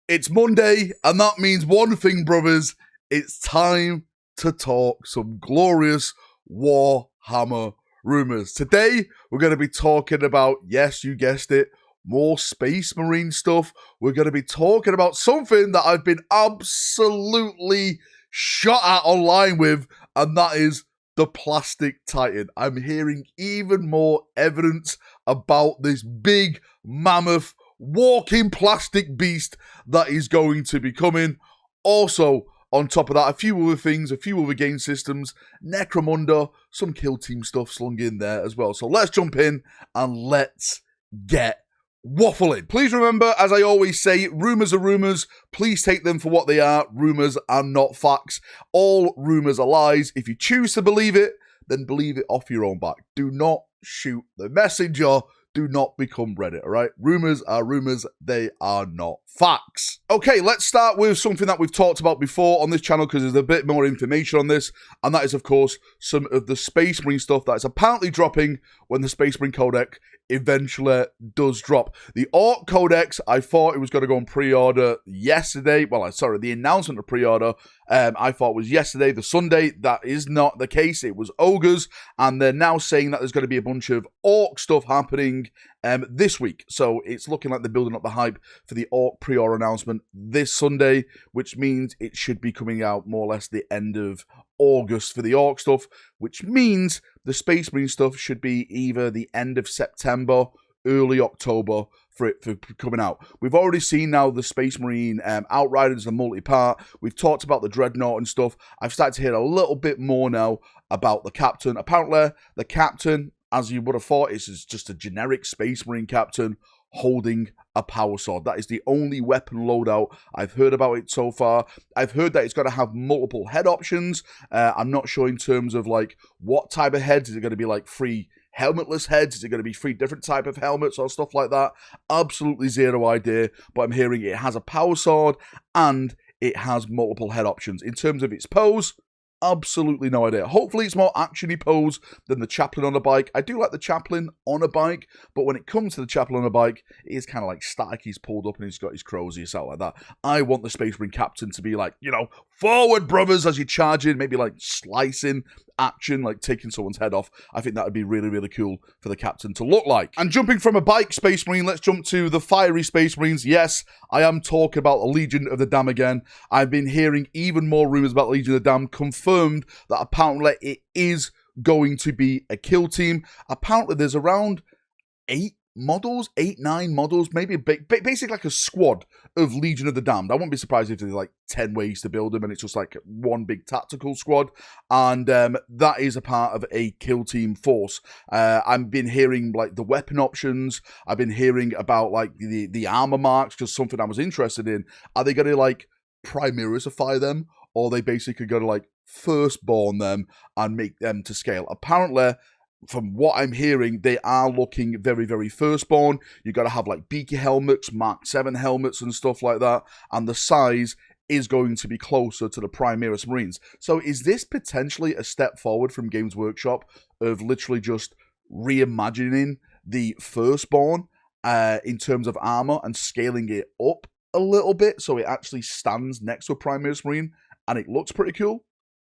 It's Monday, and that means one thing, brothers. It's time to talk some glorious Warhammer rumours. Today, we're going to be talking about, yes, you guessed it, more Space Marine stuff. We're going to be talking about something that I've been absolutely shot at online with, and that is the Plastic Titan. I'm hearing even more evidence about this big mammoth walking plastic beast that is going to be coming. Also, on top of that, a few other things, a few other game systems, Necromunda, some kill team stuff slung in there as well. So let's jump in and let's get waffling. Please remember, as I always say, rumours are rumours. Please take them for what they are. Rumours are not facts. All rumours are lies. If you choose to believe it, then believe it off your own back. Do not shoot the messenger. Do not become Reddit, all right? Rumours are rumours. They are not facts. Okay, let's start with something that we've talked about before on this channel because there's a bit more information on this, and that is, of course, some of the Space Marine stuff that is apparently dropping when the Space Marine Codex eventually does drop. The Orc Codex, I thought it was going to go on pre-order yesterday. Well, sorry, the announcement of pre-order, I thought was yesterday, the Sunday. That is not the case. It was Ogres, and they're now saying that there's going to be a bunch of Orc stuff happening this week. So it's looking like they're building up the hype for the Orc pre-order announcement this Sunday, which means it should be coming out more or less the end of August for the Orc stuff, which means the Space Marine stuff should be either the end of September, early October for it for coming out. We've already seen now the Space Marine Outriders, the multi-part. We've talked about the Dreadnought and stuff. I've started to hear a little bit more now about the Captain. Apparently, the Captain, as you would have thought, is just a generic Space Marine Captain holding a power sword. That is the only weapon loadout I've heard about it so far. I've heard that it's got to have multiple head options. I'm not sure in terms of like what type of heads. Is it going to be like 3 helmetless heads? Is it going to be 3 different type of helmets or stuff like that? Absolutely zero idea, but I'm hearing it has a power sword and it has multiple head options. In terms of its pose, absolutely no idea. Hopefully it's more actiony pose than the Chaplain on a bike. I do like the Chaplain on a bike, but when it comes to the Chaplain on a bike, it is kind of like static. He's pulled up and he's got his crozier out like that. I want the Space Marine Captain to be like, you know, forward, brothers, as you're charging, maybe like slicing action, like taking someone's head off. I think that would be really, really cool for the Captain to look like. And jumping from a bike Space Marine, let's jump to the fiery Space Marines. Yes, I am talking about the Legion of the Damned again. I've been hearing even more rumours about Legion of the Damned, confirmed that apparently it is going to be a kill team. Apparently there's around 8, 9 models, maybe basically like a squad of Legion of the Damned. I won't be surprised if there's like 10 ways to build them and it's just like one big tactical squad, and that is a part of a kill team force. I've been hearing like the weapon options. I've been hearing about like the armor marks, because something I was interested in. Are they going to like Primarisify them, or are they basically going to like firstborn them and make them to scale? Apparently, from what I'm hearing, they are looking very, very firstborn. You got to have like beaky helmets, Mark 7 helmets and stuff like that. And the size is going to be closer to the Primaris Marines. So is this potentially a step forward from Games Workshop of literally just reimagining the firstborn in terms of armor and scaling it up a little bit so it actually stands next to a Primaris Marine and it looks pretty cool?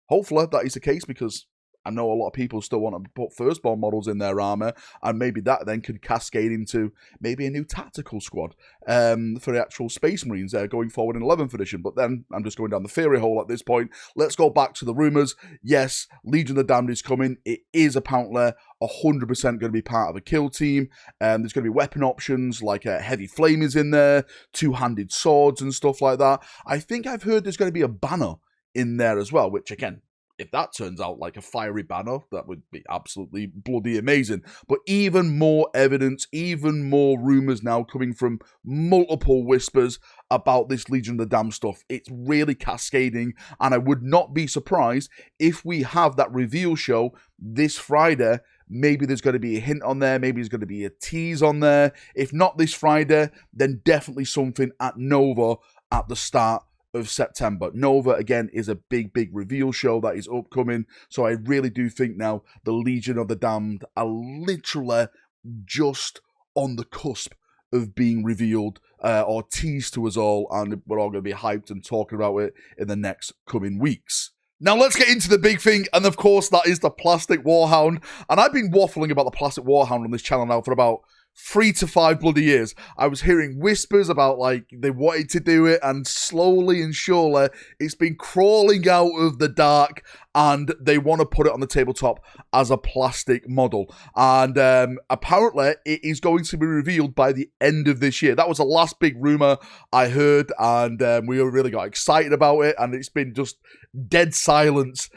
Hopefully that is the case, because I know a lot of people still want to put firstborn models in their armor, and maybe that then could cascade into maybe a new tactical squad for the actual Space Marines going forward in 11th edition. But then I'm just going down the theory hole at this point. Let's go back to the rumors. Yes, Legion of the Damned is coming. It is apparently 100% going to be part of a kill team. There's going to be weapon options like heavy flamers in there, 2-handed swords and stuff like that. I think I've heard there's going to be a banner in there as well, which again, if that turns out like a fiery banner, that would be absolutely bloody amazing. But even more evidence, even more rumours now coming from multiple whispers about this Legion of the Damned stuff. It's really cascading, and I would not be surprised if we have that reveal show this Friday. Maybe there's going to be a hint on there. Maybe there's going to be a tease on there. If not this Friday, then definitely something at Nova at the start of September. Nova, again, is a big, big reveal show that is upcoming. So I really do think now the Legion of the Damned are literally just on the cusp of being revealed or teased to us all, and we're all going to be hyped and talking about it in the next coming weeks. Now let's get into the big thing, and of course that is the plastic warhound. And I've been waffling about the plastic warhound on this channel now for about 3 to 5 bloody years. I was hearing whispers about like they wanted to do it, and slowly and surely it's been crawling out of the dark, and they want to put it on the tabletop as a plastic model. And apparently it is going to be revealed by the end of this year. That was the last big rumor I heard, and we really got excited about it, and it's been just dead silence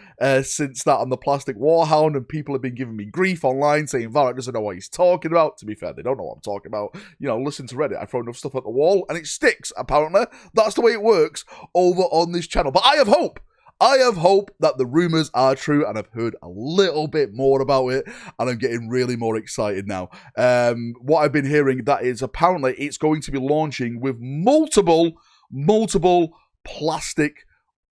since that on the plastic warhound, and people have been giving me grief online saying Valrak doesn't know what he's talking about. To be fair, they don't know what I'm talking about. You know, listen to Reddit. I throw enough stuff at the wall and it sticks, apparently. That's the way it works over on this channel. But I have hope. I have hope that the rumours are true, and I've heard a little bit more about it, and I'm getting really more excited now. What I've been hearing, that is apparently it's going to be launching with multiple plastic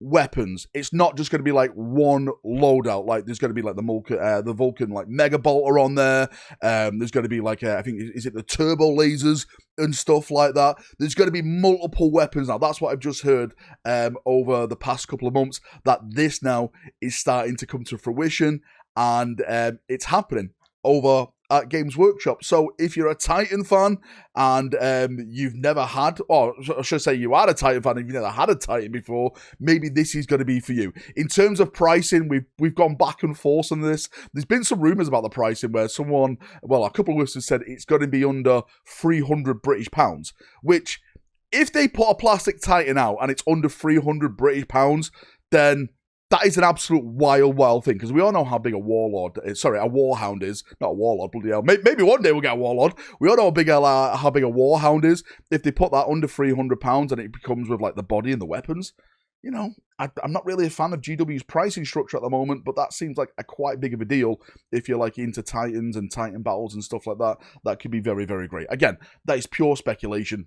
weapons. It's not just going to be like one loadout. Like there's going to be like the Vulcan like mega bolter on there. There's going to be like I think is it the turbo lasers and stuff like that. There's going to be multiple weapons now. That's what I've just heard over the past couple of months, that this now is starting to come to fruition, and it's happening over at Games Workshop. So if you're a Titan fan and you've never had, or I should say you are a Titan fan and you've never had a Titan before, maybe this is going to be for you. In terms of pricing, we've gone back and forth on this. There's been some rumours about the pricing where a couple of listeners said it's going to be under £300 British, which if they put a plastic Titan out and it's under £300 British, then that is an absolute wild thing, because we all know how big a warhound is. Not a warlord, bloody hell. Maybe one day we'll get a warlord. We all know how big a warhound is. If they put that under £300 and it becomes with like the body and the weapons, you know, I'm not really a fan of GW's pricing structure at the moment, but that seems like a quite big of a deal if you're like into Titans and Titan battles and stuff like that. That could be very, very great. Again, that is pure speculation.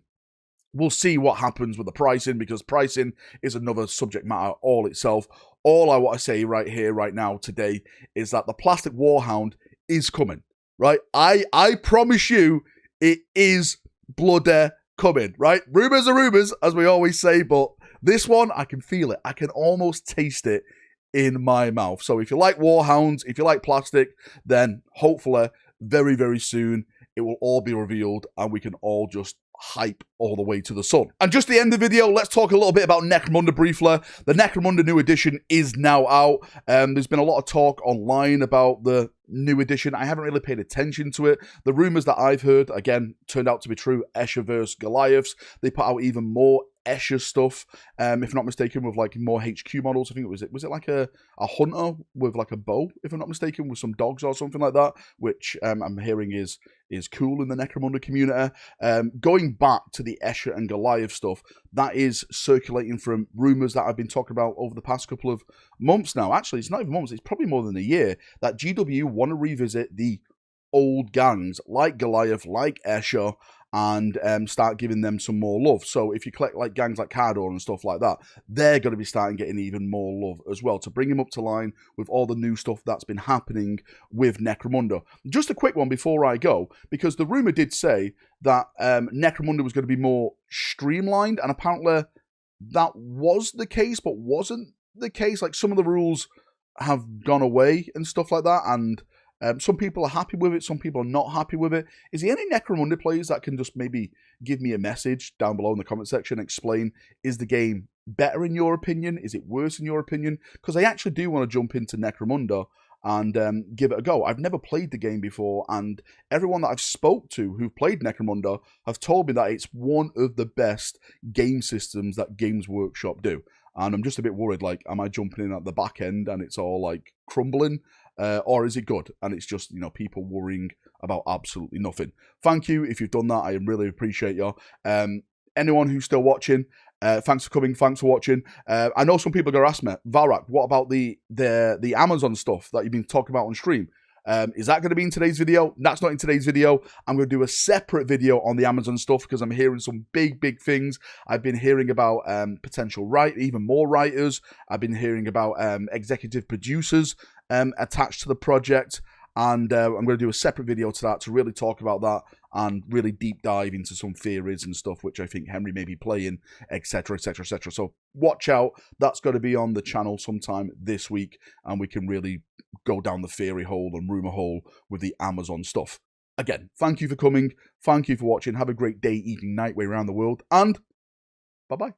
We'll see what happens with the pricing, because pricing is another subject matter all itself. All I want to say right here, right now, today, is that the plastic warhound is coming, right? I promise you it is bloody coming, right? Rumours are rumours, as we always say, but this one, I can feel it. I can almost taste it in my mouth. So if you like warhounds, if you like plastic, then hopefully very, very soon it will all be revealed and we can all just hype all the way to the sun. And just the end of the video, let's talk a little bit about Necromunda briefly. The Necromunda new edition is now out. There's been a lot of talk online about the new edition. I haven't really paid attention to it. The rumours that I've heard, again, turned out to be true. Escher versus Goliaths. They put out even more Escher stuff, if not mistaken, with like more HQ models. I think was it like a hunter with like a bow, if I'm not mistaken, with some dogs or something like that, which I'm hearing is cool in the Necromunda community. Going back to the Escher and Goliath stuff, that is circulating from rumours that I've been talking about over the past couple of months now. Actually, it's not even months, it's probably more than a year, that GW want to revisit the old gangs like Goliath, like Escher, and start giving them some more love. So if you collect like gangs like Cardor and stuff like that, they're going to be starting getting even more love as well, to bring him up to line with all the new stuff that's been happening with Necromunda. Just a quick one before I go, because the rumour did say that Necromunda was going to be more streamlined, and apparently that was the case, but wasn't the case. Like some of the rules have gone away and stuff like that, and some people are happy with it, some people are not happy with it. Is there any Necromunda players that can just maybe give me a message down below in the comment section, explain, is the game better in your opinion? Is it worse in your opinion? Because I actually do want to jump into Necromunda and give it a go. I've never played the game before, and everyone that I've spoke to who've played Necromunda have told me that it's one of the best game systems that Games Workshop do. And I'm just a bit worried, like, am I jumping in at the back end and it's all like crumbling? Or is it good and it's just, you know, people worrying about absolutely nothing? Thank you if you've done that. I really appreciate you. Anyone who's still watching, thanks for coming, thanks for watching. I know some people are going to ask me, Valrak, what about the Amazon stuff that you've been talking about on stream? Is that going to be in today's video? That's not in today's video. I'm going to do a separate video on the Amazon stuff, because I'm hearing some big things. I've been hearing about potential even more writers. I've been hearing about executive producers attached to the project. And I'm going to do a separate video to that to really talk about that and really deep dive into some theories and stuff which I think Henry may be playing, etc, etc, etc. So watch out, that's going to be on the channel sometime this week, and we can really go down the theory hole and rumour hole with the Amazon stuff. Again, thank you for coming, thank you for watching, have a great day, evening, night, way around the world, and bye-bye.